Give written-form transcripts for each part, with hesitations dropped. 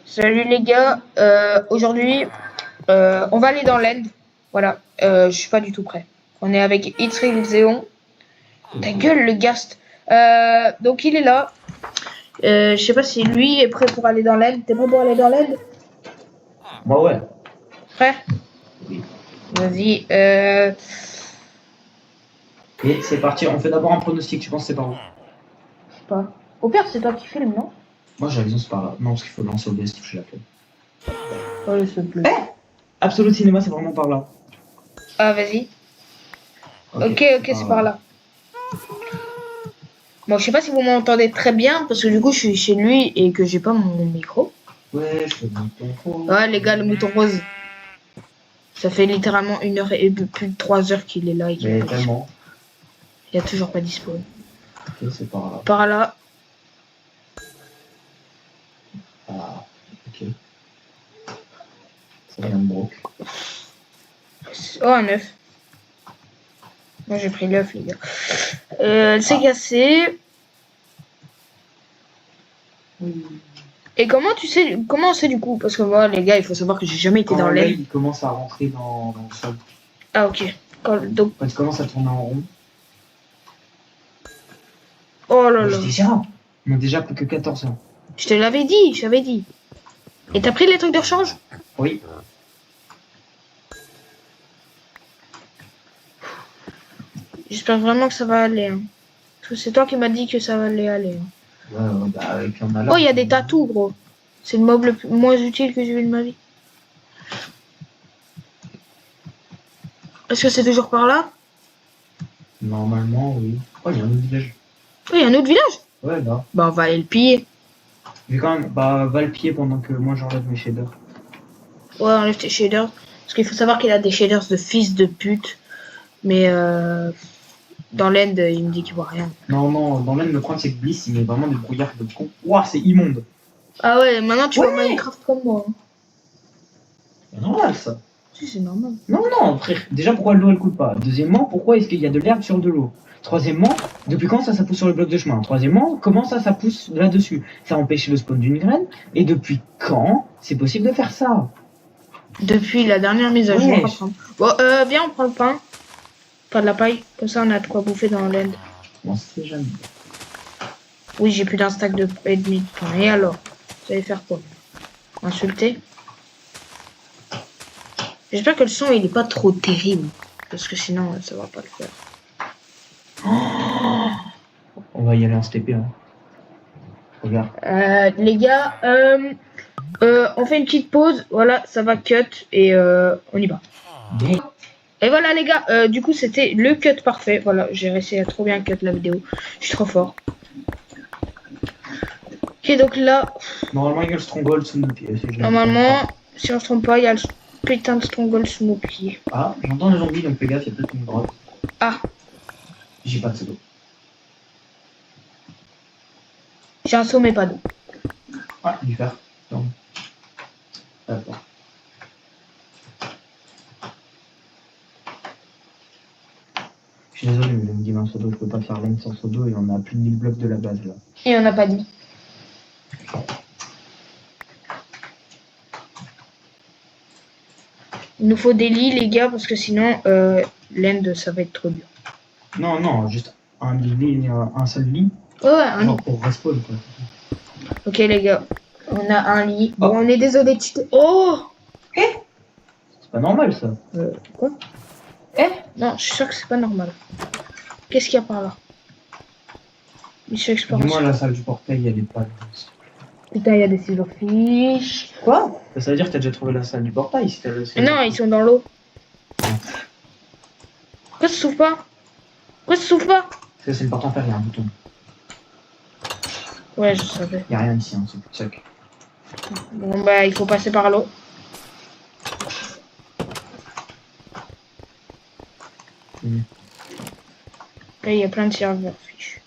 Salut les gars, aujourd'hui on va aller dans l'end. Voilà, je suis pas du tout prêt. On est avec Itzring Xeon. Ta gueule le Gast. Donc il est là. Je sais pas si lui est prêt pour aller dans l'end. T'es prêt pour aller dans l'end? Bah ouais. Prêt? Oui. Vas-y. Et c'est parti, on fait d'abord un pronostic, tu penses c'est par où? Je sais pas. Au pire c'est toi qui filme, non? Moi j'ai raison, c'est par là. Non, parce qu'il faut lancer au best, je la fais. Oh s'il te plaît. Absolute Cinéma, c'est vraiment par là. Ah vas-y. Ok, c'est par là. Bon, je sais pas si vous m'entendez très bien parce que du coup je suis chez lui et que j'ai pas mon micro. Ouais, je fais le mouton rose. Ouais les gars, le mouton rose. Ça fait littéralement 1 heure et plus de 3 heures qu'il est là et qu'il Mais est pas dispo. tellement. Il a toujours pas dispo. Ok, c'est par là. Par là. Ah, ok. Ça vient de broc. Oh, un œuf. Moi j'ai pris l'œuf les gars. C'est cassé. Et comment on sait du coup? Parce que moi les gars, il faut savoir que j'ai jamais été dans l'aile. Il commence à rentrer dans le sol. Ah ok. Donc... Quand il commence à tourner en rond. Oh là là. On a déjà plus que 14 ans. Je te l'avais dit, je t'avais dit. Et t'as pris les trucs de rechange? Oui. J'espère vraiment que ça va aller. Hein. Parce que c'est toi qui m'as dit que ça allait aller. Hein. Ouais, bah, et puis on a là. Oh, il y a des tatous, gros. C'est le mob le moins utile que j'ai vu de ma vie. Est-ce que c'est toujours par là? Normalement, oui. Oh, il y a un autre village. Oh, il y a un autre village? Ouais, là. Bah, on va aller le piller. Mais quand même, bah, va le piller pendant que moi j'enlève mes shaders. Ouais, enlève tes shaders. Parce qu'il faut savoir qu'il a des shaders de fils de pute. Mais dans l'end, il me dit qu'il voit rien. Non, dans l'end, le problème c'est que Bliss, il met vraiment des brouillards de con. Ouah, c'est immonde. Ah ouais, maintenant tu vois Minecraft comme moi. Hein. C'est normal ça. Si, c'est normal. Non, frère. Déjà, pourquoi l'eau elle coule pas? Deuxièmement, pourquoi est-ce qu'il y a de l'herbe sur de l'eau? Troisièmement, depuis quand ça pousse sur le bloc de chemin? Troisièmement, comment ça pousse là-dessus? Ça empêche le spawn d'une graine. Et depuis quand c'est possible de faire ça? Depuis la dernière mise à jour. Bon, viens, on prend le pain. Pas de la paille. Comme ça, on a de quoi bouffer dans l'end. On sait jamais. Oui, j'ai plus d'un stack et demi de pain. Et alors? Vous allez faire quoi? Insulter? J'espère que le son il est pas trop terrible. Parce que sinon ça va pas le faire. On va y aller en STP. Hein. Regarde. Les gars, on fait une petite pause. Voilà, ça va cut et on y va. Bon. Et voilà les gars, du coup c'était le cut parfait. Voilà, j'ai réussi à trop bien cut la vidéo. Je suis trop fort. Ok, donc là... Normalement il y a le stronghold sous nos pieds. Normalement, si on se trompe pas, il y a le putain de stronghold sous nos pieds. Ah, j'entends les zombies, donc fais gaffe, il y a peut-être une drogue. Ah. J'ai pas de pseudo. J'ai un saut mais pas d'eau. Ah, du fer. Non. D'accord. Je suis désolé, mais me dit un seau d'eau, je peux pas faire l'aime sans seau d'eau et on a plus de 1000 blocs de la base là. Et on n'a pas dit. Il nous faut des lits les gars parce que sinon l'end ça va être trop dur. Non, juste un lit, un seul lit. Ouais, un genre lit. pour respawn quoi. Ok les gars, on a un lit. Bon, on est désolé de chuter. Oh. C'est pas normal ça. Quoi? Non, je suis sûr que c'est pas normal. Qu'est-ce qu'il y a par là? Mission exploration. Dis-moi la salle du portail, elle est pas là. Putain, il y a des silverfish. Quoi? Ça veut dire que t'as déjà trouvé la salle du portail si t'as le... Non, ils sont dans l'eau. Pourquoi ça s'ouvre pas? Pourquoi ça s'ouvre pas? Ça c'est le porte en fer, il y a un bouton. Ouais, je savais. Il y a rien ici, hein, c'est plus sec. Bon bah, il faut passer par l'eau. Là, il y a plein de silverfish.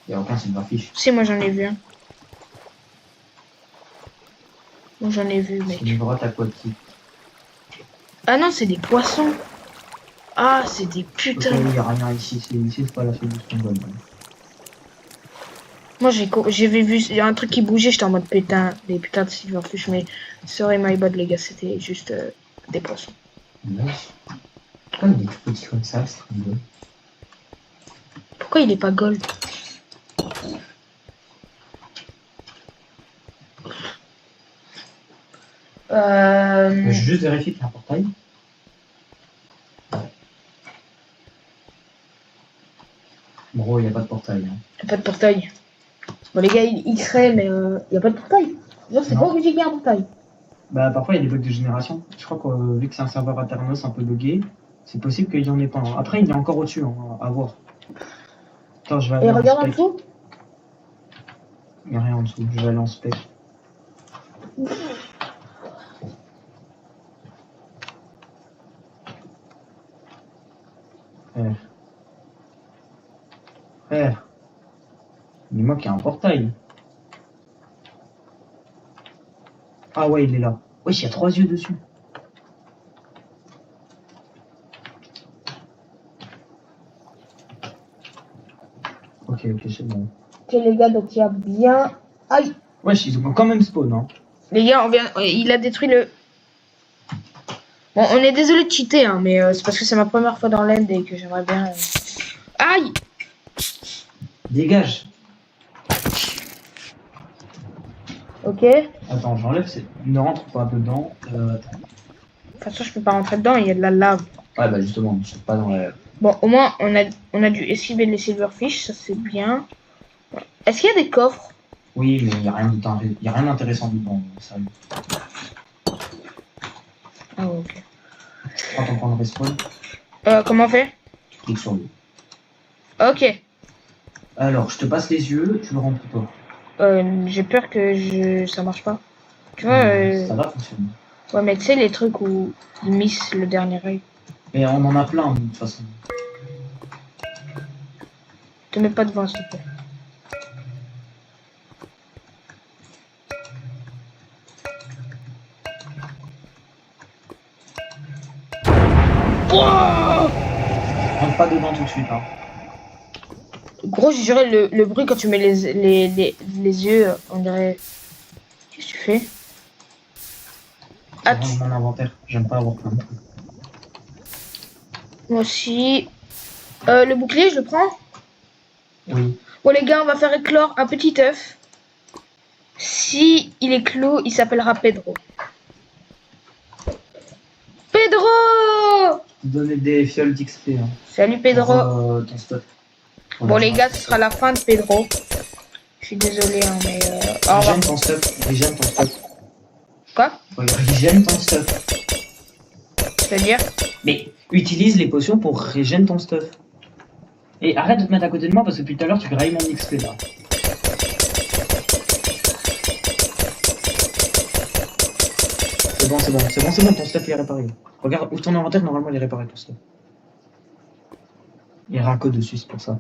Il y a aucun silverfish. Si, moi j'en ai vu un. Moi j'en ai vu, mec. C'est une grotte aquatique. Ah non, c'est des poissons. Ah, c'est des putains. Ok, il y a rien ici, c'est pas la seule du stronghold. Moi, vu il y a un truc qui bougeait, j'étais en mode putain, des putains de silverfish, mais sorry my bad, les gars, c'était juste des poissons. Nice. Pourquoi il est tout petit comme ça, c'est rigolo. Pourquoi il est pas gold? Je vais juste vérifier qu'il y a un portail. Gros, il n'y a pas de portail. Hein. Il n'y a pas de portail. Bon, les gars, il serait, mais il n'y a pas de portail. Genre, c'est pas obligé qu'il y ait un portail. Bah, parfois, il y a des bugs de génération. Je crois que vu que c'est un serveur Aternos un peu bugué, c'est possible qu'il y en ait pas. Hein. Après, il est encore au-dessus, hein, à voir. Attends, je vais aller Et en regarde en spec. dessous. Il n'y a rien en dessous, je vais aller en spec. Frère. Dis-moi qu'il y a un portail. Ah ouais, il est là. Wesh, il y a 3 yeux dessus. Ok, c'est bon. Ok, les gars, donc il y a bien. Aïe! Wesh, ils ont quand même spawn, hein. Les gars, il a détruit le. Bon, on est désolé de cheater, hein, mais c'est parce que c'est ma première fois dans l'end et que j'aimerais bien. Aïe! Dégage. Ok. Attends, j'enlève. Ne rentre pas dedans. Attends. De toute façon, je peux pas rentrer dedans, il y a de la lave. Ouais, bah justement, je suis pas dans la. Bon, au moins, on a dû esquiver les silverfish, ça c'est bien. Est-ce qu'il y a des coffres? Oui, mais il n'y a rien d'intéressant dedans, sérieux. Ah, ok. Tu prends ton point de respawn, Comment on fait? tu cliques sur lui. Ok. Alors, je te passe les yeux, tu le remplis pas. J'ai peur que ça marche pas. Tu vois, Ça va fonctionner. ouais, mais tu sais, les trucs où ils missent le dernier œil. Mais on en a plein, de toute façon. Te mets pas devant, s'il te plaît. Wow! Rentre pas dedans tout de suite, hein. Gros, je dirais le bruit quand tu mets les yeux, on dirait. Qu'est-ce que tu fais? Ah, Range mon inventaire, j'aime pas avoir plein de trucs. moi aussi. Le bouclier, je le prends? Oui. Bon, les gars, on va faire éclore un petit œuf. Si il est clos, il s'appellera Pedro. Pedro! Donner des fioles d'XP, hein. Salut Pedro. Pour, ton stock. Bon, les gars, ce sera la fin de Pedro. Je suis désolé, hein, mais. Au revoir. Régène ton stock, régène ton stock. Quoi? Ouais, régène ton stock. C'est-à-dire? Mais utilise les potions pour régène ton stuff. Et arrête de te mettre à côté de moi parce que depuis tout à l'heure tu grailles mon XP là. C'est bon, ton stuff il est réparé. Regarde, ouvre ton inventaire, normalement il est réparé ton stuff. Il y a un code dessus, c'est pour ça.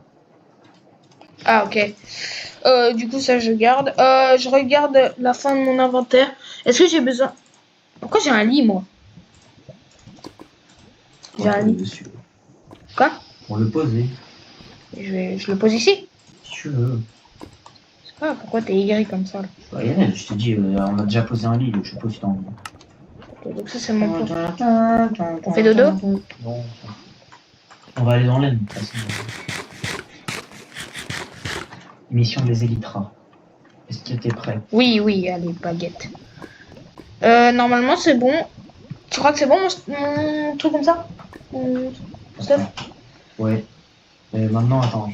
Ah, ok. Du coup, ça, je garde. Je regarde la fin de mon inventaire. Est-ce que j'ai besoin... Pourquoi j'ai un lit, moi? J'ai un lit. Dessus. Quoi? Pour le poser. Je le pose ici? Si tu veux. C'est pas, pourquoi t'es aigri comme ça, là? Bah, Yann, je te dis, on a déjà posé un lit, je sais pas si t'as envie. Ok, donc ça, c'est mon poste. On fait dodo? Non. On va aller dans l'aine, de toute façon. Mission des Elytras. Est-ce que t'es prêt? Oui, oui, allez, baguette. Normalement, c'est bon. Tu crois que c'est bon, mon truc comme ça? Mon stuff? Ouais. Et maintenant, attends,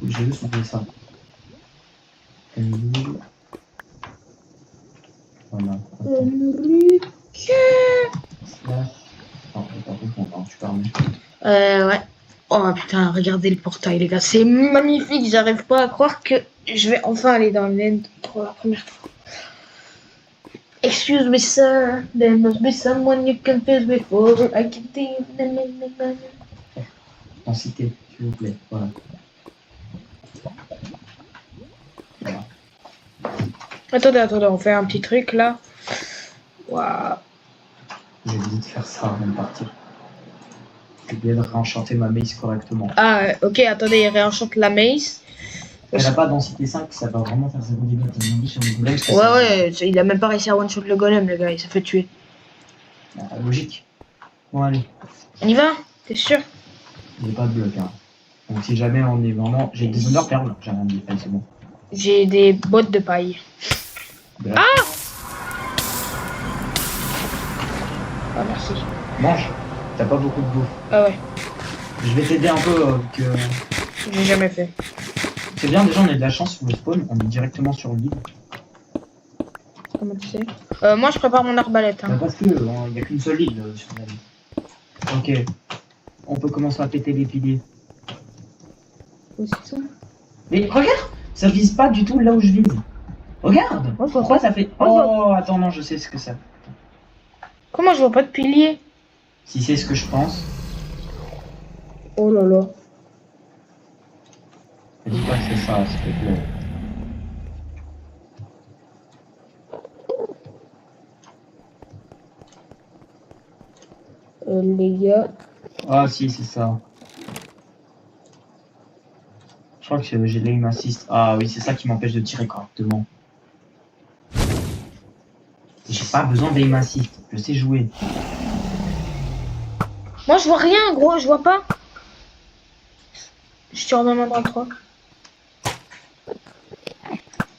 j'ai juste enlevé ça. Voilà. Non, tu permets. Ouais. Oh putain, regardez le portail, les gars. C'est magnifique. J'arrive pas à croire que je vais enfin aller dans l'end pour la première fois. Excuse me, sir. There must be someone you can face before I can think. Densité, s'il vous plaît. Voilà. Voilà. Attendez, on fait un petit truc là. Waouh. J'ai oublié de faire ça avant de partir. J'ai oublié de réenchanter ma mace correctement. Ah, ok, attendez, il réenchante la mace. Elle a pas densité 5, ça va vraiment faire 0 dégâts tellement dit sur le golem. Ouais, il a même pas réussi à one-shot le golem, le gars, il s'est fait tuer. Bah, logique. Bon, allez. On y va? T'es sûr? J'ai pas de bloc, hein. Donc si jamais on est vraiment... J'ai des honneurs perles, j'ai rien dit, allez, c'est bon. J'ai des bottes de paille. Voilà. Ah, merci. Mange, t'as pas beaucoup de bouffe. Ah ouais, Je vais t'aider un peu, que... j'ai jamais fait. C'est bien, déjà on a de la chance sur le spawn, on est directement sur le guide. Comment tu sais? Moi, je prépare mon arbalète. Bah, Hein. parce que il n'y a qu'une seule île sur la ville. Ok, on peut commencer à péter les piliers. Mais regarde, ça vise pas du tout là où je vise. Regarde, Oh, je vois pourquoi pas. ça fait... Oh, je vois- Oh, attends, non, je sais ce que c'est. Comment je vois pas de pilier? Si c'est ce que je pense, Oh là là. dis pas que c'est ça, s'il te plaît. Les gars. Ah si, c'est ça. Je crois que j'ai l'aim assist. Ah oui, c'est ça qui m'empêche de tirer correctement. J'ai pas besoin d'aim assist, je sais jouer. Moi, je vois rien, gros, je vois pas. Je tire dans ma droite 3.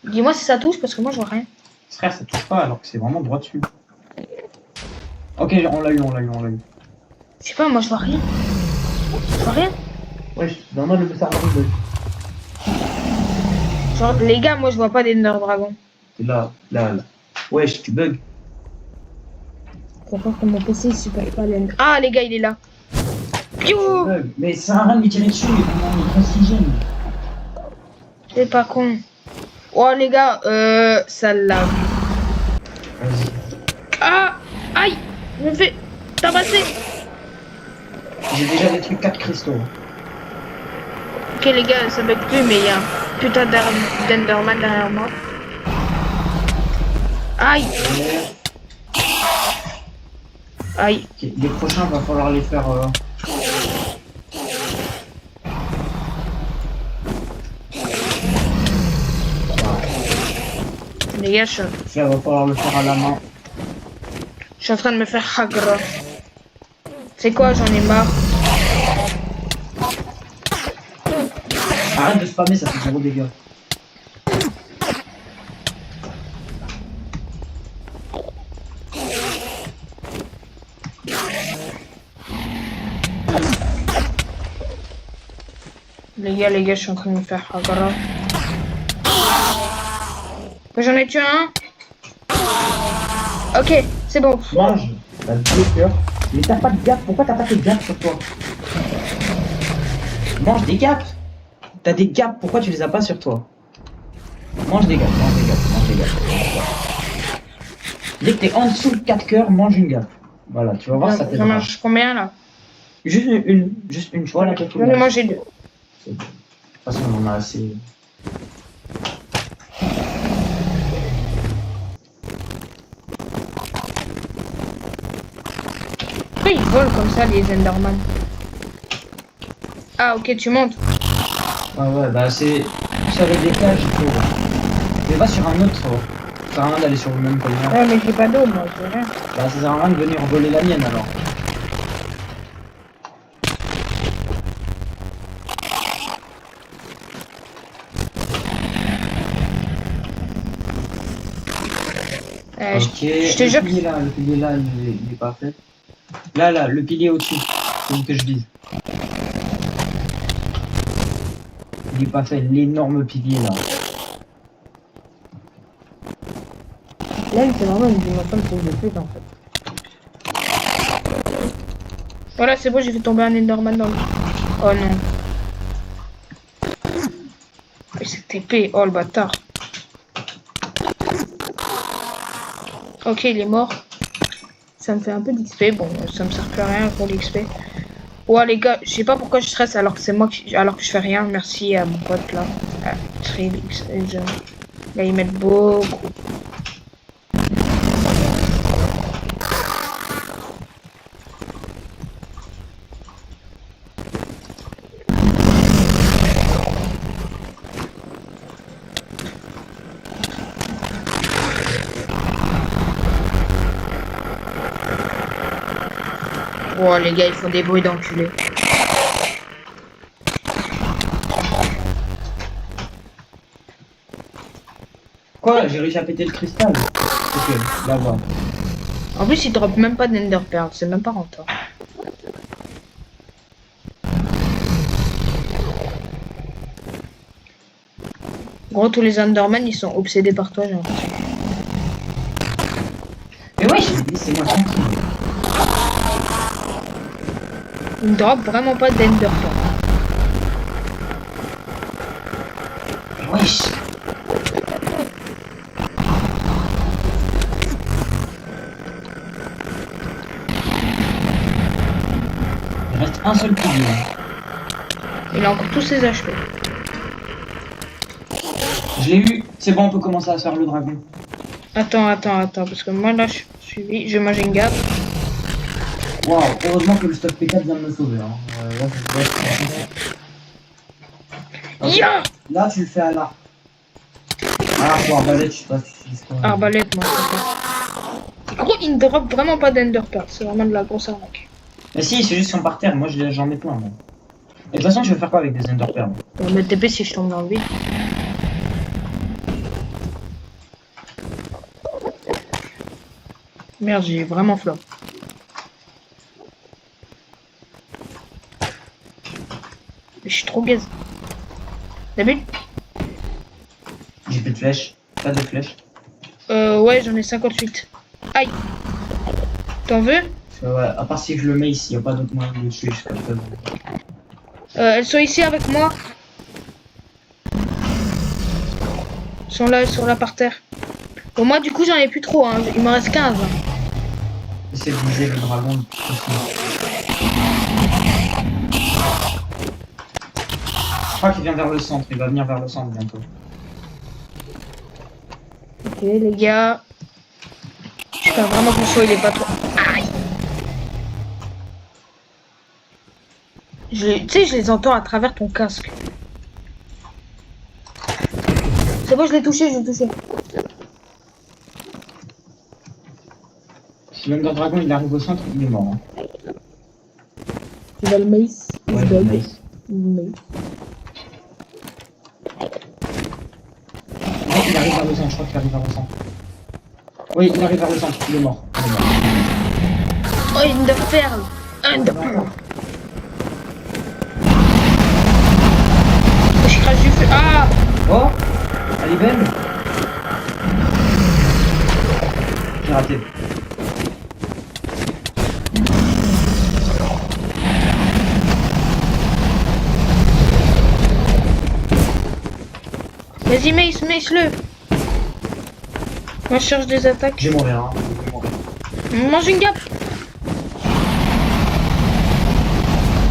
Dis-moi si ça touche, parce que moi, je vois rien. Frère, ça touche pas alors que c'est vraiment droit dessus. Ok, on l'a eu, on l'a eu, on l'a eu. Je sais pas, moi, je vois rien. Je vois rien. Ouais, dans moi le serveur bug. Genre, les gars, moi, je vois pas d'Ender Dragon. C'est là, là, là. Wesh, tu bugs. Faut croire que mon PC, il supporte pas l'Ender. Ah, les gars, il est là. Tu bugs. Mais ça sert à rien de lui tirer dessus, il est vraiment oxygène. C'est pas con. Oh, les gars, ça lave. Vas-y. Ah! Aïe! Je me fais tabasser! J'ai déjà détruit 4 cristaux. Ok, les gars, ça bug plus, mais il y a un putain d'Enderman derrière moi. Aïe! Aïe! Ok, les prochains, va falloir les faire. Les gars, Ça va falloir le faire à la main. je suis en train de me faire hagra. C'est quoi, j'en ai marre. Arrête de spammer, ça fait 0 dégâts. Les gars, je suis en train de me faire hagra. J'en ai tué un. Ok, c'est bon. Mange, t'as 2 cœurs. Mais t'as pas de gap, pourquoi t'as pas de gap sur toi? Mange des gaps. T'as des gaps, pourquoi tu les as pas sur toi? Mange des gaps, mange des gaps, mange des gaps. Dès que t'es en dessous de 4 cœurs, mange une gap. Voilà, tu vas voir, ça J'en t'aidera. mange combien là? Juste une, tu vois la tête. J'en ai mangé 2. De toute façon, on en a assez. Pourquoi ils volent comme ça les Enderman? Ah ok, tu montes. Ah ouais, bah c'est. Sur les décages, il faut. Mais va sur un autre. Ça sert à rien d'aller sur le même pavillon. Ouais, mais j'ai pas d'eau, moi, j'ai rien. Bah ça sert à rien de venir voler la mienne alors. Ok, Je te jure. le pilier là, il est pas fait. Là, le pilier au-dessus, celui que je vise. Il est pas fait, l'énorme pilier là. Là, c'est vraiment une dimension de truc de pute en fait. Voilà, c'est bon, j'ai fait tomber un Enderman dans le. Oh non. Mais cette épée, oh le bâtard. Ok, il est mort. Ça me fait un peu d'XP. Bon, ça me sert plus à rien pour l'XP. Ouais, les gars, je sais pas pourquoi je stresse alors que c'est moi alors que je fais rien. Merci à mon pote là. À Trilix. Là, ils mettent beaucoup. Oh les gars, ils font des bruits d'enculés. Quoi? J'ai réussi à péter le cristal. Ok, là voilà. En plus, ils dropent même pas d'Ender Pearl, c'est même pas rentable. Gros, tous les Endermen, ils sont obsédés par toi, j'ai l'impression. Mais ouais, laissez-moi tranquille. Ils ne dropent vraiment pas d'Ender Pearl. Wesh. Il reste un seul coup. Il a encore tous ses HP. Je l'ai eu. C'est bon, on peut commencer à faire le dragon. Attends, parce que moi là, je suis suivi. Je mange une gaffe. Waouh, heureusement que le stock P4 vient de me sauver. Hein. Là, okay. Ya! Là, tu le fais à l'arc. Ah, pour arbalète, je sais pas si tu utilises quoi. Arbalète, moi. Gros, il ne drop vraiment pas d'Ender Pearl. C'est vraiment de la grosse arnaque. Mais si, c'est juste qu'ils sont par terre. Moi, j'en ai plein. Moi. Et de toute façon, je vais faire quoi avec des Ender Pearl? On va mettre TP si je tombe dans le vide. Merde, j'ai vraiment flop. Mais je suis trop gaze. T'as vu? J'ai plus de flèches. Pas de flèches. Ouais, j'en ai 58. Aïe. T'en veux? Ouais, à part si je le mets ici, y a pas d'autre moyen de le tuer jusqu'à présent. Elles sont ici avec moi. Elles sont là par terre. Bon, moi, du coup, j'en ai plus trop. Hein. Il m'en reste 15. Hein. Essaye de viser le dragon. Je crois qu'il vient vers le centre. Il va venir vers le centre bientôt. Ok, les gars. J'espère vraiment que le saut, il est pas trop... Aïe. Tu sais, je les entends à travers ton casque. C'est bon, je l'ai touché. Si l'Under Dragon il arrive au centre, il est mort. Hein. Il a le mace. Ouais, le mace. Mais... Non, il arrive vers le centre, je crois qu'il arrive vers le centre. Oui, il arrive vers le centre, il est mort. Oh, Ender Pearl. Ender Pearl. Je crache du feu. Ah! Oh, elle est belle. J'ai raté. Vas-y, mace-le. Moi, je cherche des attaques. Je vais mourir, hein. Je vais mourir. Mange une gaffe.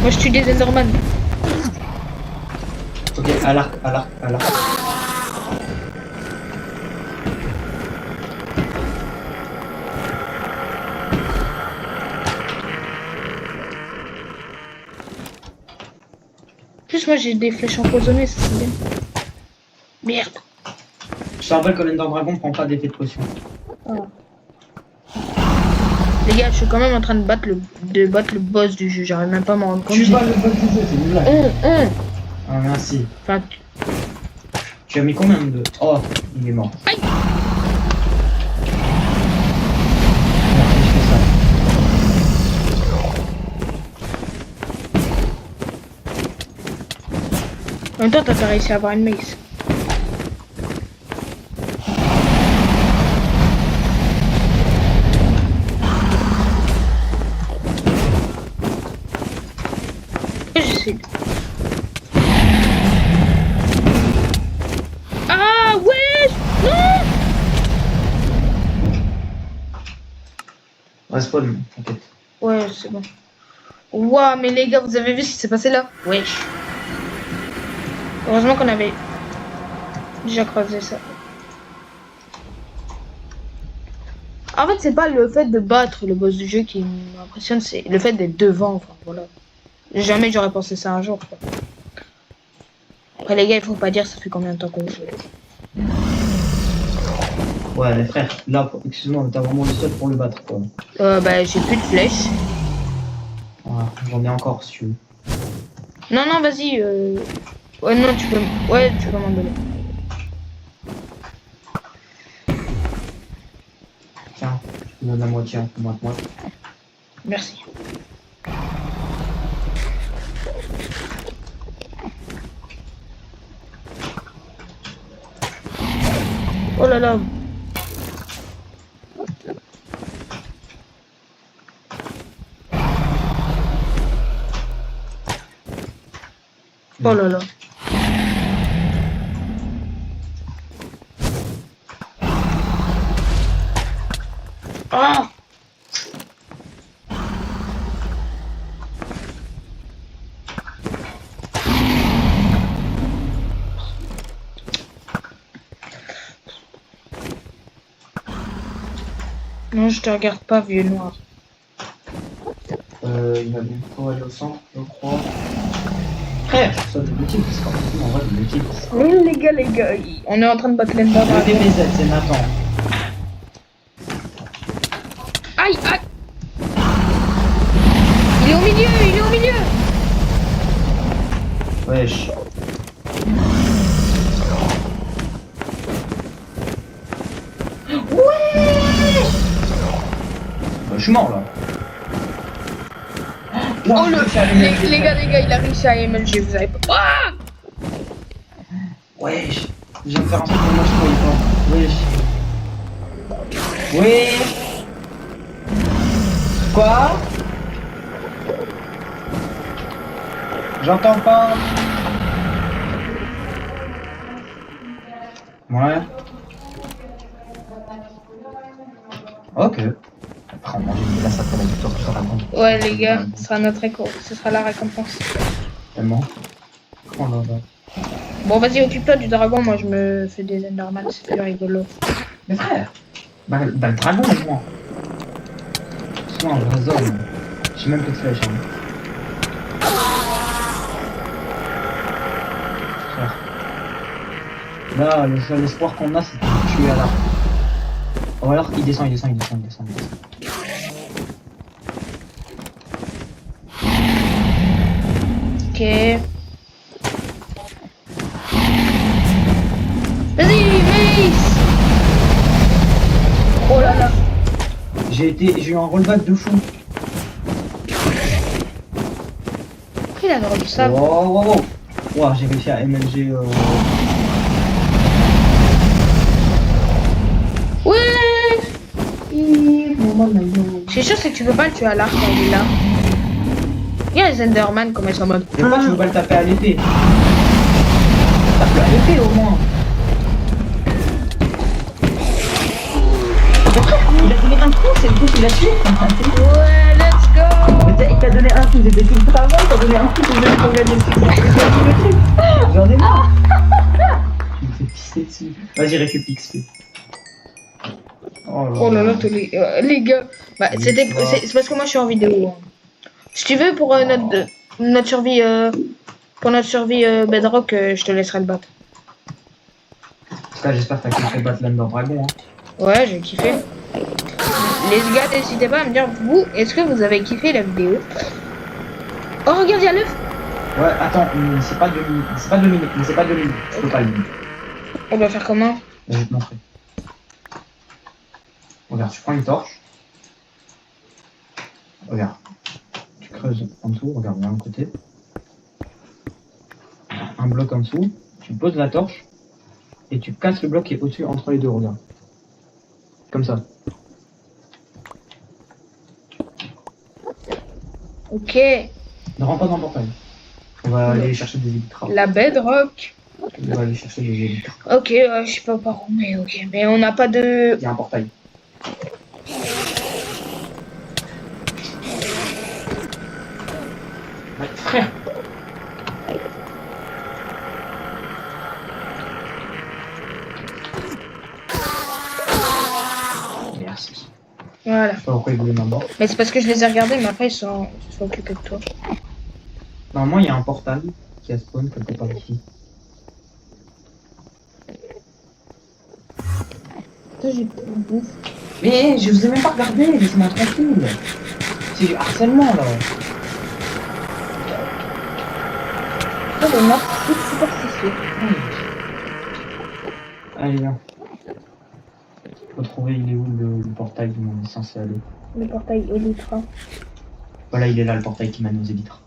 Moi, je tue des Enderman. Ok, à l'arc. En plus, moi, j'ai des flèches empoisonnées, ça c'est bien. Merde. Je te rappelle que l'Ender Dragon prend pas d'effet de potion. Ah. Les gars, je suis quand même en train de battre le boss du jeu. J'arrive même pas à m'en rendre compte. Tu bats le boss du jeu, c'est une blague. Ah, merci. Enfin, Tu as mis combien de... Oh, il est mort. Aïe. Merde, je fais ça. En même temps, t'as pas réussi à avoir une mace. J'essaie. Ah ouais. Non. Respawn, t'inquiète. Ouais, c'est bon. Ouah, mais les gars, vous avez vu ce qui s'est passé là? Wesh. Heureusement qu'on avait déjà croisé ça. En fait, c'est pas le fait de battre le boss du jeu qui m'impressionne, c'est le fait d'être devant. Enfin, voilà. Jamais j'aurais pensé ça un jour. Quoi. Après, les gars, il faut pas dire ça fait combien de temps qu'on joue. Ouais, mais frère, là, excuse-moi, mais t'as vraiment le seul pour le battre, quoi. Bah, j'ai plus de flèches. J'en ai encore si tu veux. Non, non, vas-y. Ouais, non, tu peux. Ouais, tu peux m'en donner. Tiens, je te donne la moitié, moi. Merci. Oh là là. Oh là là. Ah! Non, je te regarde pas, vieux noir. Il va bientôt aller au centre, je crois. Frère, je reçois des boutiques, parce qu'en fait, on voit des boutiques. Oui, les gars, on est en train de battre l'Ender Le Dragon. DBZ, c'est Nathan. Aïe, aïe! Il est au milieu, il est au milieu! Wesh. Ouais! Je suis mort là. Oh les gars, il a réussi à MLG, vous avez pas. Ah! Wesh. Je viens de faire un truc que moi je croyais pas. Wesh. Oui. Quoi? J'entends pas. Ouais. Ok. Après on mange une glace après la victoire sur la grande. Ouais les gars, ce sera notre ce sera la récompense. Tellement. Oh là là. Bon vas-y, occupe-toi du dragon, moi je me fais des Enderman, c'est plus rigolo. Mais frère. Bah le dragon au moins. Soit un vrai homme. J'ai même plus de flèches. Hein. Frère. Là, le seul espoir qu'on a, c'est de tuer à l'arc. Ou alors, il descend. Ok. Vas-y, Mace! Oh là là. J'ai eu un rollback de fou. Pourquoi il a drôle ça? Wow. Wow, j'ai réussi à MLG. Ouais! Je suis sûr c'est que tu peux pas le tuer à l'arc quand il est là. Il y a les Enderman comme elles sont en mode. Mais pourquoi tu veux pas le taper à l'épée? Tape-le à l'épée au moins. Il a donné un coup, c'est le coup qu'il a tué. Ouais, let's go! Il t'a donné un coup, c'était tout le travail, il t'a donné un coup, c'est même pour gagner le succès. J'en ai marre. Il me fait pisser dessus. Vas-y, récup XP. Oh là là, tous les gars. Bah, c'est parce que moi je suis en vidéo. Hein. Si tu veux, pour notre survie, Bedrock, je te laisserai le battre. En tout cas, j'espère que t'as kiffé battre l'Ender Dragon. Hein. Ouais, j'ai kiffé. Les gars, n'hésitez pas à me dire, vous, est-ce que vous avez kiffé la vidéo? Oh, regarde, il y a l'œuf. Ouais, attends, c'est pas 2 minutes. Je peux pas le minute. On va faire comment? Je vais te montrer. Regarde, tu prends une torche. Regarde. Tu creuses en dessous, regarde bien de côté. Un bloc en dessous. Tu poses la torche. Et tu casses le bloc qui est au-dessus entre les deux, regarde. Comme ça. Ok. Ne rentre pas dans le portail. On va aller chercher des élytres. La Bedrock. On va aller chercher des élytres. Ok, je sais pas par où, mais ok. Mais on n'a pas de... Il y a un portail. Ouais, frère. Merci. Voilà. Je sais pas pourquoi ils voulaient ma mort. Mais c'est parce que je les ai regardés, mais après ils se sont occupés de toi. Normalement, il y a un portail qui a spawn quelque part ici. Putain, j'ai pas de bouffe. Mais je vous ai même pas regardé, laissez-moi tranquille. C'est du harcèlement là. les morts toutes superstitieux. Allez, viens. Faut trouver, il est où le portail où on est censé aller. Le portail Elytra. Voilà, il est là, le portail qui mène aux élytres.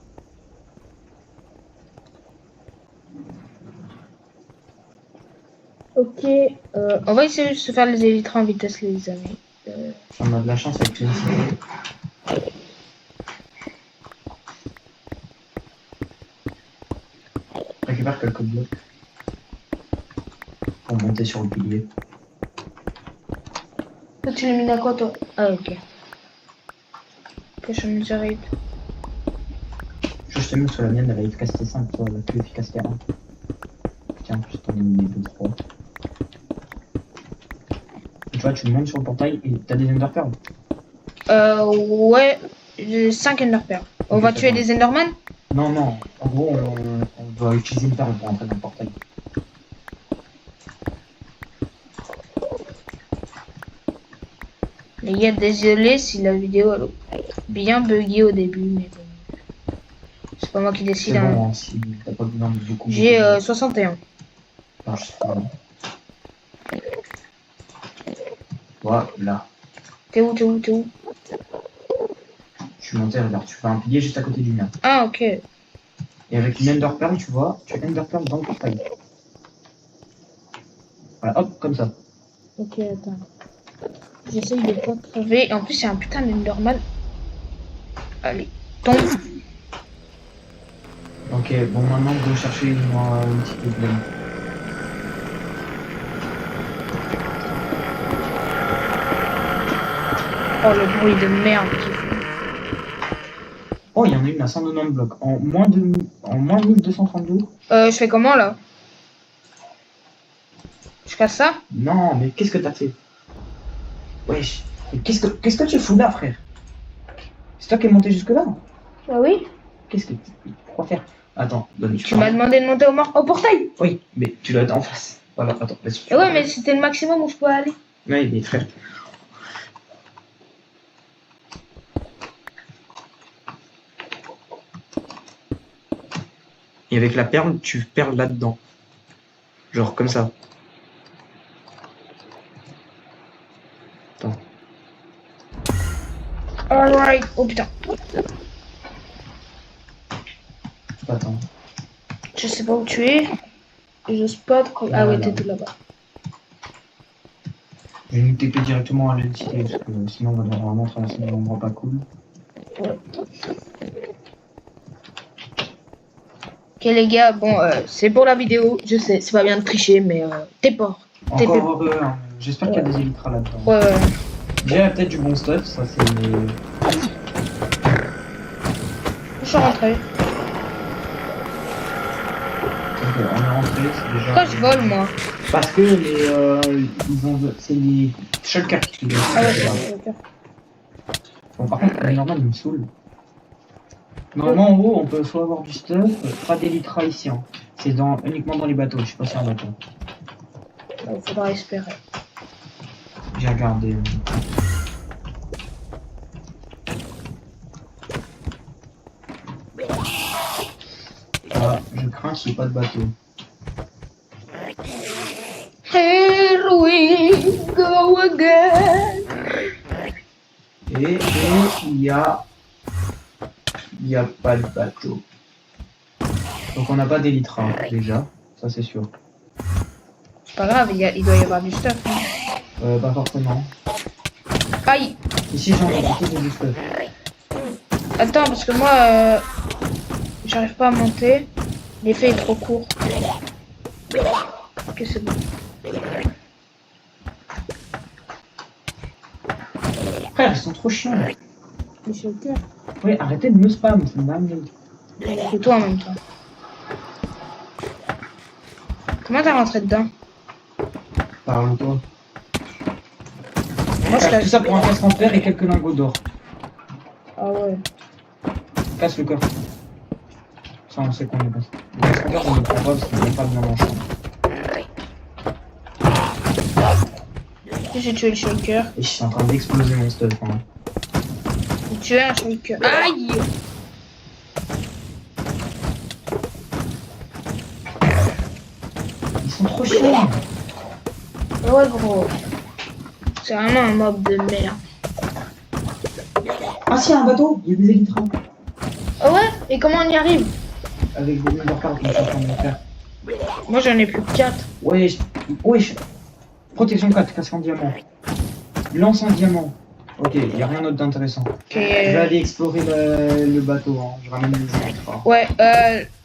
Ok, on va essayer de se faire les élytres en vitesse, les amis. On a de la chance avec les cités. Récupère quelques blocs pour monter sur le pilier. Toi, tu l'as mis à quoi, toi? Ah, ok. Potion meteorite. Je t'ai mis sur la mienne, elle a efficacité 5, toi, elle a plus efficacité 1. Tiens, je t'en ai mis 2, 3. Tu vois, tu montes sur le portail et t'as des enderpearls. Ouais, j'ai 5 enderpearls. On Ok, va c'est tuer bon. des enderman? Non, non, en gros, on doit utiliser une perle pour entrer dans le portail. Les gars, désolé si la vidéo elle a bien bugué au début, mais bon. C'est pas moi qui décide. C'est Hein. bon, hein, si t'as pas besoin de beaucoup. J'ai beaucoup de- 61. Non, je sais pas. Voilà. T'es où, t'es où, t'es où? Je suis monté, regarde, tu fais un pilier juste à côté du mien. Ah, ok. Et avec une enderpearl, tu vois, tu enderpearl dans le portail. Voilà, hop, comme ça. Ok, attends. J'essaye de pas crever. En plus, c'est un putain d'enderman. Allez, tombe. Ok, bon, maintenant, on doit chercher une petite blême. Oh, le bruit de merde qu'il fait. Oh, il y en a une à 190 blocs. En moins 1232. Je fais comment là? Je casse ça? Non, mais qu'est-ce que t'as fait? Wesh, mais qu'est-ce que tu fous là, frère? C'est toi qui es monté jusque-là? Bah oui. Qu'est-ce que pourquoi faire? Attends, donne Tu m'as demandé de monter au portail. Oui, mais tu dois être en face. Voilà, attends, laisse. Et ouais, mais c'était le maximum où je pouvais aller. Ouais, il est très. Et avec la perle, tu perles là-dedans. Genre comme ça. Attends. Alright. Oh putain. Attends. Je sais pas où tu es. Je spot. Ah ouais, Voilà. t'es tout là-bas. Je vais nous TP directement à l'entité parce que sinon on va devoir vraiment traverser des endroits pas cool. Ouais. Ok les gars, bon, c'est pour la vidéo. Je sais, c'est pas bien de tricher, mais t'es pas. T'es fait. Encore heureux, hein. J'espère qu'il y a des élytras là-dedans. Ouais, ouais. Déjà, il y a peut-être du bon stuff, ça c'est. Je suis rentré. Ok, on est rentré, c'est déjà. Pourquoi je vole moi? Parce que c'est les shulkers qui te Ah ouais, ok. Bon, par contre, le normal il me saoule. Normalement, en haut, on peut soit avoir du stuff, pas d'élytra ici. Hein. C'est uniquement dans les bateaux, je sais pas si un bateau. Il faudra espérer. J'ai regardé. Ah, je crains qu'il n'y ait pas de bateau. Here we go again. Et il y a pas de bateau. Donc on n'a pas d'élytra déjà, ça c'est sûr. C'est pas grave, il doit y avoir du stuff. Hein. Pas forcément. Aïe. Ici j'en ai beaucoup de stuff. Attends, parce que moi, j'arrive pas à monter. L'effet est trop court. Ok, c'est bon. Frère, ils sont trop chiants. Les shulkers. Oui, arrêtez de me spam, c'est une dinguerie. Et toi en même temps. Comment t'as rentré dedans? Parle-toi. Moi, je Tout ça pour un casque en fer et quelques lingots d'or. Ah ouais. Casse le coffre. Ça, on sait qu'on est pas. Le casque en fer, on ne le prend pas parce qu'il n'est pas bien dans le champ. J'ai tué le shulker. Et je suis en train d'exploser mon stuff. Hein. J'ai tué un shulker. Aïe! Ouais, gros. C'est vraiment un mob de merde. Ah si, un bateau, il y a des élytres. Ah ouais? Et comment on y arrive? Avec des undercards comme ça, on va faire. Moi, j'en ai plus que 4. Wesh, wesh. Protection 4, casque en diamant. Lance en diamant. Ok, il n'y a rien d'autre d'intéressant. Ok. Je vais aller explorer le bateau, hein. Je ramène les élytres. Ouais,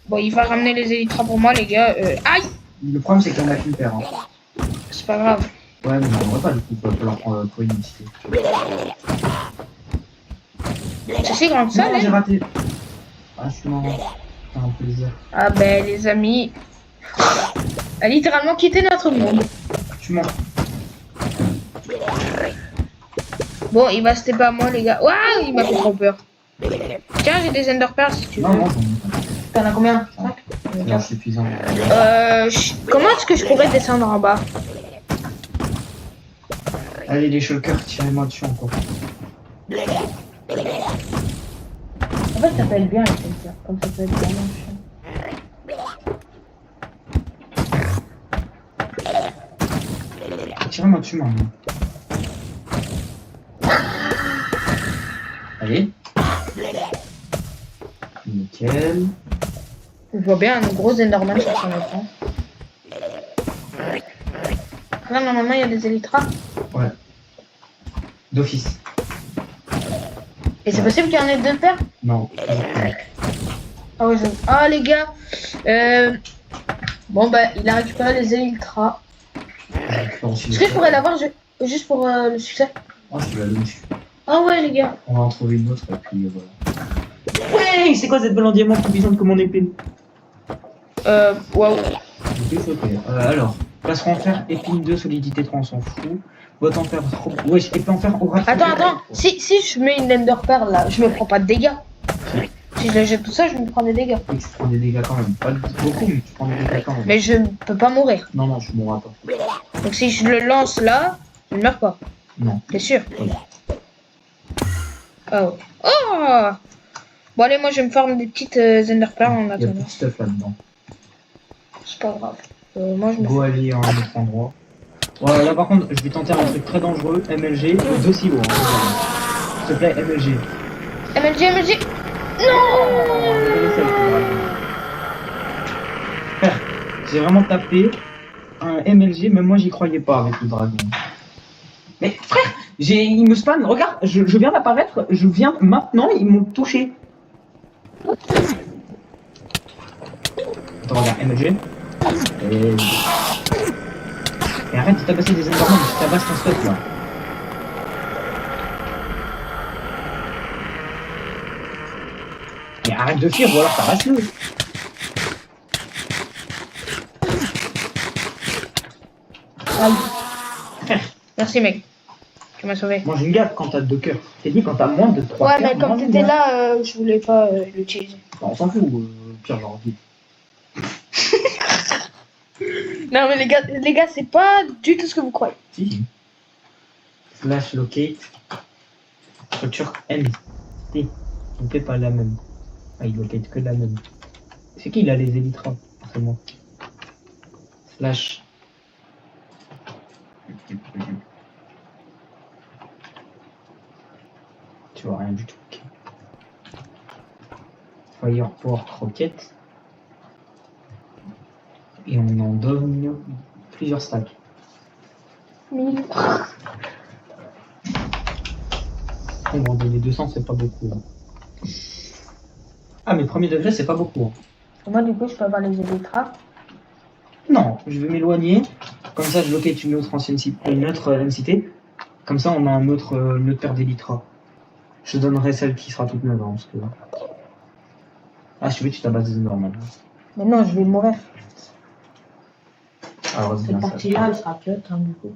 bon, il va ramener les élytras pour moi, les gars. Aïe! Le problème, c'est qu'il y en a qu'une paire. Hein. C'est pas grave. Ouais, mais on va pas du coup, faut leur prendre pour une utilité. C'est si grand que ça, Non, là? j'ai raté. Ah, je suis marrant. C'est un plaisir. Ah ben, les amis. A littéralement quitté notre monde. Tu mens. Bon, il va se taper à moi, les gars. Waouh, il m'a fait trop peur. Tiens, j'ai des Ender Pearls si tu veux. Non, non, j'en ai pas. T'en as combien? 5? Non, c'est suffisant. Comment est-ce que je pourrais descendre en bas? Allez, les shulkers, tirez-moi dessus encore. En fait, ça peut être bien, les shulkers. Comme ça peut être vraiment chiant. Tirez-moi dessus maintenant. Allez. Nickel. Je vois bien un gros Enderman sur son écran. Là, normalement, il y a des élytras. Ouais. D'office. Et c'est possible qu'il y en ait deux paires? Non. Ah ouais, ah les gars. Bon bah, il a récupéré les élytras. Est-ce que je pourrais l'avoir juste pour le succès? Oh, je suis la louche. Ah ouais les gars. On va en trouver une autre et puis voilà. Ouais, c'est quoi cette balle en diamant plus puissante que mon épée? Waouh. Je suis choqué. Alors, plastron en fer, épine 2, solidité 3, on s'en fout. Boîte en fer, trop. Ouais, épée en fer, aura. Attends. Si je mets une Ender Pearl là, je me prends pas de dégâts. Si je le jette tout ça, je me prends des dégâts. Et tu prends des dégâts quand même. Pas beaucoup, mais tu prends des dégâts quand même. Mais je peux pas mourir. Non, non, je mourrai pas. Donc si je le lance là, je ne meurs pas. Non. T'es sûr? Oui. Oh. Oh. Bon allez, moi je vais me farm des petites Ender Pearl en Il y a attendant. plus de stuff là-dedans. C'est pas grave. Moi je me Go aller à un autre endroit. Ouais, là par contre, je vais tenter un truc très dangereux. MLG, 2 silos. Hein. S'il te plaît, MLG. MLG. Non. Frère, j'ai vraiment tapé un MLG, même moi j'y croyais pas avec le dragon. Mais frère, il me spanne, regarde, je viens d'apparaître, je viens maintenant, ils m'ont touché. Attends, regarde, MLG. Et arrête de tabasser des Enderman, tu tabasses ton stuff là. Mais arrête de fuir, ou alors tabasse-le. Merci mec. Tu m'as sauvé. Mange une gaffe quand t'as 2 cœurs. C'est dit quand t'as moins de 3 Ouais, cœurs. mais comme t'étais là, je voulais pas l'utiliser. On s'en fout, pire genre vite. Non mais les gars, c'est pas du tout ce que vous croyez. Si. Slash locate. Structure M. Si. On fait pas la même. Ah, il locate que la même. C'est qui il a les élytras? Forcément. Slash. Tu vois rien du tout. Okay. Fire Port Rocket. Et on en donne plusieurs stacks. 1000. On va en donner 200, c'est pas beaucoup. Hein. Ah, mais premier degré, c'est pas beaucoup. Hein. Moi, du coup, je peux avoir les élytras. Non, je vais m'éloigner. Comme ça, je locate une autre ancienne cité, une autre cité. Comme ça, on a une autre paire d'élytras. Je donnerai celle qui sera toute neuve. Hein, parce que... Ah, si tu veux, tu t'abases des normal. Mais non, je vais mourir. Alors, Cette partie-là, elle sera cut, hein, du coup.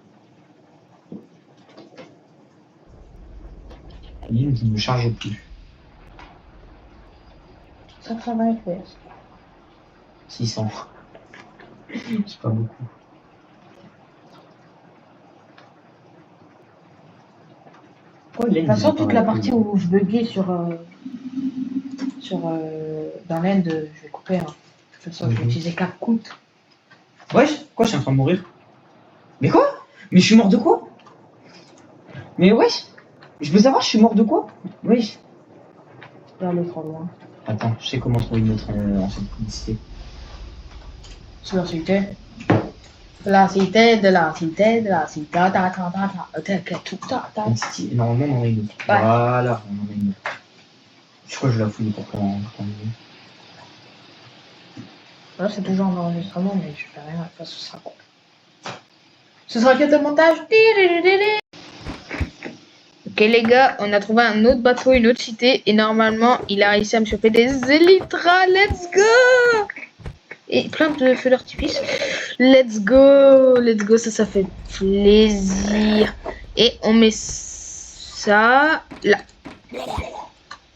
Il ne me charge plus. 520 FPS. 600. C'est pas beaucoup. De toute façon, toute la partie où je buguais dans l'end, je vais couper. Hein. De toute façon, je vais utiliser 4 coûts. Wesh, quoi, je suis en train de mourir? Mais quoi? Mais je suis mort de quoi? Mais wesh, je veux savoir, je suis mort de quoi? Wesh. Je vais aller trop loin. Attends, je sais comment trouver une autre ancienne publicité. C'est la cité. La cité de la cité de la cité. Normalement, on en a une autre. Ouais. Voilà, on en a une autre. Je crois que je la fouille pour prendre. Là, c'est toujours en enregistrement, mais je fais rien. De toute façon, ce sera quoi? Ce sera que de montage. Ok, les gars, on a trouvé un autre bateau, une autre cité. Et normalement, il a réussi à me choper des élytras. Let's go! Et plein de feux d'artifice. Let's go, ça fait plaisir. Et on met ça là.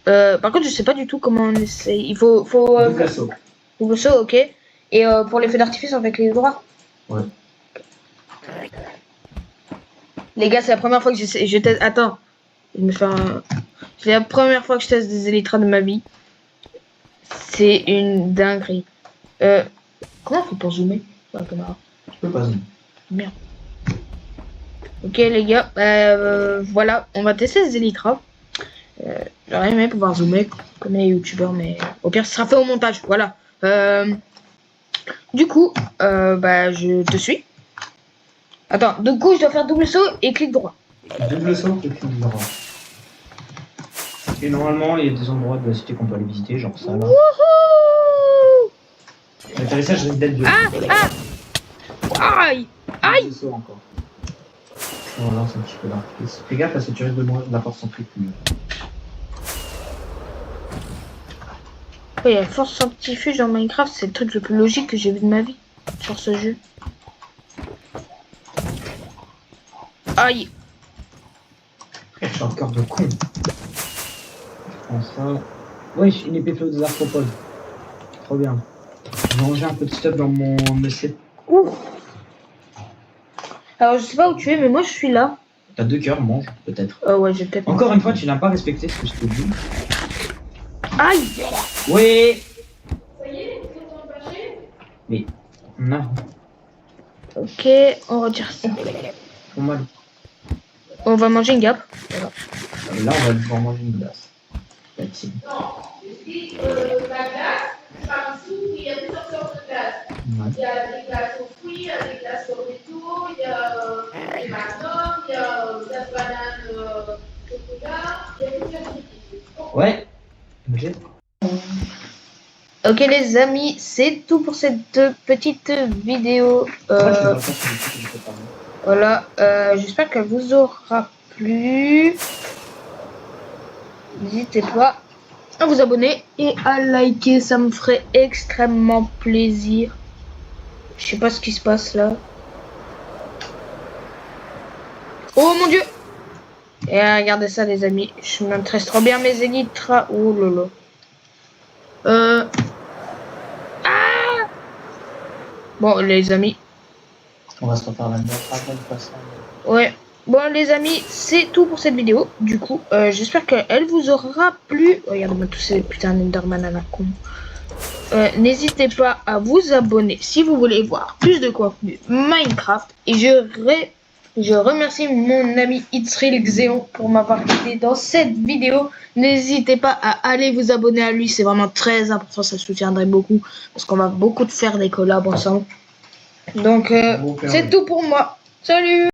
Par contre, je sais pas du tout comment on essaye. Il faut double saut, ok. Et pour les feux d'artifice, on fait avec les droits. Ouais. Les gars, c'est la première fois que je teste. Attends, je me fais un. C'est la première fois que je teste des élytras de ma vie. C'est une dinguerie. Comment on fait pour zoomer sur la caméra? Je peux pas zoomer. Merde. Ok les gars, voilà, on va tester les élytras. J'aurais aimé pouvoir zoomer comme les youtubeurs, mais au pire, ce sera fait au montage. Voilà. Du coup, je te suis. Attends, du coup, je dois faire double saut et clic droit. Double saut et clic droit. Et normalement, il y a des endroits de la cité qu'on peut aller visiter, genre ça là. Wouhou! L'atterrissage risque d'être dur. Aïe! Aïe! Double saut encore. On va lancer un petit peu d'artifice. Fais gaffe parce que tu risques de mourir de la force centrifuge. Oui, la force centrifuge dans Minecraft, c'est le truc le plus logique que j'ai vu de ma vie sur ce jeu. Aïe! Je suis encore de con. Je prends ça. Wesh, une épée des arthropodes. Trop bien. Je vais ranger un peu de stuff dans mon set. Ouf! Alors, je sais pas où tu es, mais moi je suis là. T'as 2 cœurs, mange, peut-être. Ouais, j'ai peut-être. Encore une fois, tu n'as pas respecté ce que je te dis. Aïe! Oui! Mais, non. Ok, on retire ça. Trop mal. On va manger une gap. Là, on va devoir manger une glace. Facile. La glace, par dessous, il y a plusieurs sortes de glaces. Ouais. Il y a des glaces aux fruits, il y a des glaces aux métaux, il y a des magnums, il y a glace banane chocolat, il y a plusieurs types. Ouais. Ok. Ok les amis, c'est tout pour cette petite vidéo. Voilà, j'espère qu'elle vous aura plu. N'hésitez pas à vous abonner et à liker, ça me ferait extrêmement plaisir. Je sais pas ce qui se passe là. Oh mon dieu! Et regardez ça les amis, je m'intéresse trop bien mes élytras. Oh lolo. Bon les amis. On va se refaire la note après de façon. Ouais. Bon les amis, c'est tout pour cette vidéo. Du coup, j'espère qu'elle vous aura plu. Regardez-moi tous ces putains d'Enderman à la con. N'hésitez pas à vous abonner si vous voulez voir plus de contenu Minecraft. Et je remercie mon ami Itzril Xeon pour m'avoir aidé dans cette vidéo. N'hésitez pas à aller vous abonner à lui, c'est vraiment très important, ça soutiendrait beaucoup. Parce qu'on va beaucoup faire des collabs ensemble. Donc, c'est tout pour moi. Salut!